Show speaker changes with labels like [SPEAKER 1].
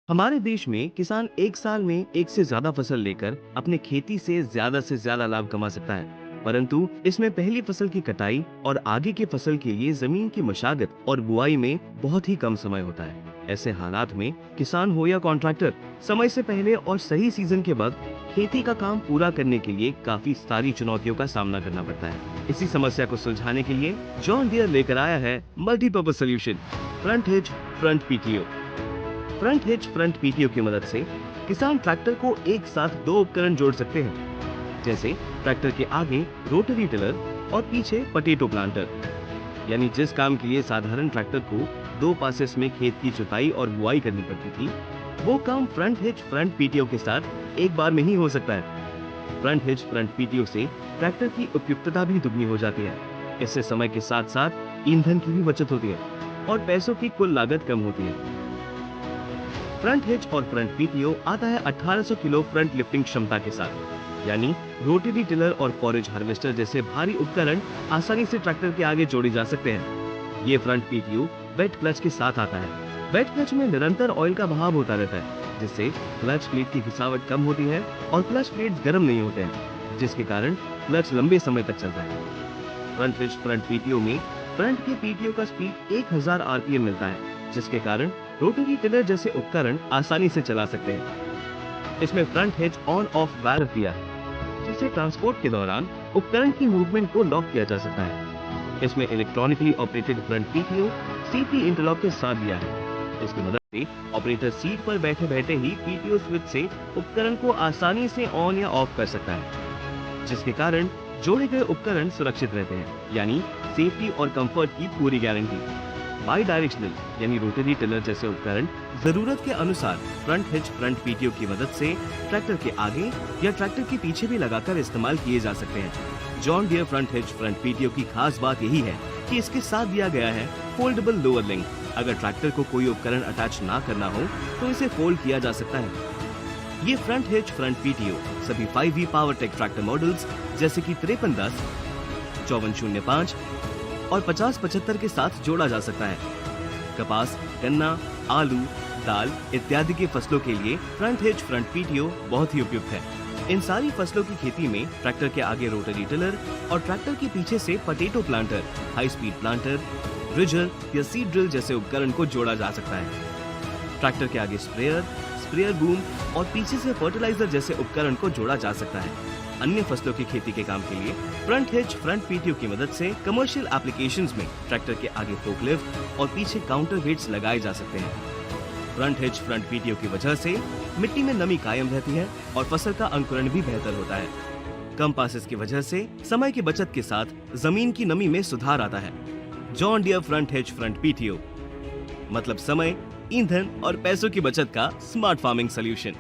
[SPEAKER 1] हमारे देश में किसान एक साल में एक से ज्यादा फसल लेकर अपने खेती से ज्यादा लाभ कमा सकता है। परंतु इसमें पहली फसल की कटाई और आगे की फसल के लिए जमीन की मशागत और बुआई में बहुत ही कम समय होता है। ऐसे हालात में किसान हो या कॉन्ट्रैक्टर, समय से पहले और सही सीजन के वक्त खेती का काम पूरा करने के लिए काफी सारी चुनौतियों का सामना करना पड़ता है। इसी समस्या को सुलझाने के लिए जॉन डियर लेकर आया है multipurpose solution, front hitch front PTO. Front hitch front PTO की मदद से किसान ट्रैक्टर को एक साथ दो उपकरण जोड़ सकते हैं, जैसे ट्रैक्टर के आगे रोटरी टिलर और पीछे पोटैटो प्लांटर। यानी जिस काम के लिए साधारण ट्रैक्टर को दो पासेस में खेत की जुताई और बुआई करनी पड़ती थी, वो काम फ्रंट हिच फ्रंट पीटीओ के साथ एक बार में ही हो सकता है। फ्रंट हिच फ्रंट पीटीओ से ट्रैक्टर की उपयुक्तता भी दुगनी हो जाती है। इससे समय के साथ साथ ईंधन की भी बचत होती है और पैसों की कुल लागत कम होती है। फ्रंट हिच और फ्रंट पीटीओ आता है 1800 किलो फ्रंट लिफ्टिंग क्षमता के साथ। यानी रोटरी टिलर और फॉरेज हार्वेस्टर जैसे भारी उपकरण आसानी से ट्रैक्टर के आगे जोड़े जा सकते हैं। ये फ्रंट पीटीओ वेट क्लच के साथ आता है। वेट क्लच में निरंतर ऑयल का बहाव होता रहता है, जिससे क्लच प्लेट की घिसावट कम होती है और क्लच प्लेट्स गर्म नहीं होते हैं, जिसके कारण क्लच लंबे समय तक चलता है। फ्रंट हिच फ्रंट पीटीओ में फ्रंट के पीटीओ का स्पीड 1000 आरपीएम मिलता है, जिसके कारण रोटरी टिलर जैसे उपकरण आसानी से चला सकते हैं। इसमें front hitch on off valve दिया है, जिससे ट्रांसपोर्ट के दौरान उपकरण की मूवमेंट को लॉक किया जा सकता है। इसमें electronically operated front PTO CP interlock के साथ दिया है। इसकी मदद से ऑपरेटर सीट पर बैठे बैठे ही पीटीओ स्विच से उपकरण को आसानी से ऑन या ऑफ कर सकता है, जिसके कारण जोड़े गए उपकरण सुरक्षित रहते हैं। यानी सेफ्टी और कंफर्ट की पूरी गारंटी। बाई डायरेक्शनल यानी रोटरी टिलर जैसे उपकरण जरूरत के अनुसार फ्रंट हिच फ्रंट पीटीओ की मदद से ट्रैक्टर के आगे या ट्रैक्टर के पीछे भी लगाकर इस्तेमाल किए जा सकते हैं। John Deere front hitch front PTO की खास बात यही है कि इसके साथ दिया गया है फोल्डेबल लोअर लिंक। अगर ट्रैक्टर को कोई उपकरण अटैच ना करना हो तो इसे फोल्ड किया जा सकता है। ये फ्रंट हिच फ्रंट पीटीओ सभी 5V पावरटेक ट्रैक्टर मॉडल्स जैसे कि 5310, 5405 और 5075 के साथ जोड़ा जा सकता है। कपास, गन्ना, आलू, दाल इत्यादि के फसलों के लिए फ्रंट हिच फ्रंट पीटीओ बहुत ही उपयुक्त है। इन सारी फसलों की खेती में ट्रैक्टर के आगे रोटरी टिलर और ट्रैक्टर के पीछे से potato planter, high speed planter, ridger या सीड ड्रिल जैसे उपकरण को जोड़ा जा सकता है। ट्रैक्टर के आगे स्प्रेयर, स्प्रेयर बूम और पीछे से फर्टिलाइजर जैसे उपकरण को जोड़ा जा सकता है। अन्य फसलों की खेती के काम के लिए फ्रंट हिच फ्रंट पीटीओ की मदद से कमर्शियल एप्लीकेशंस में ट्रैक्टर के आगे फोकलिफ्ट और पीछे काउंटर वेट्स लगाए जा सकते हैं। फ्रंट हिच फ्रंट पीटीओ की वजह से मिट्टी में नमी कायम रहती है और फसल का अंकुरण भी बेहतर होता है। कम पासेस की वजह से समय की बचत के साथ जमीन की नमी में सुधार आता है। John Deere front hitch front PTO मतलब समय, ईंधन और पैसों की बचत का स्मार्ट फार्मिंग सॉल्यूशन।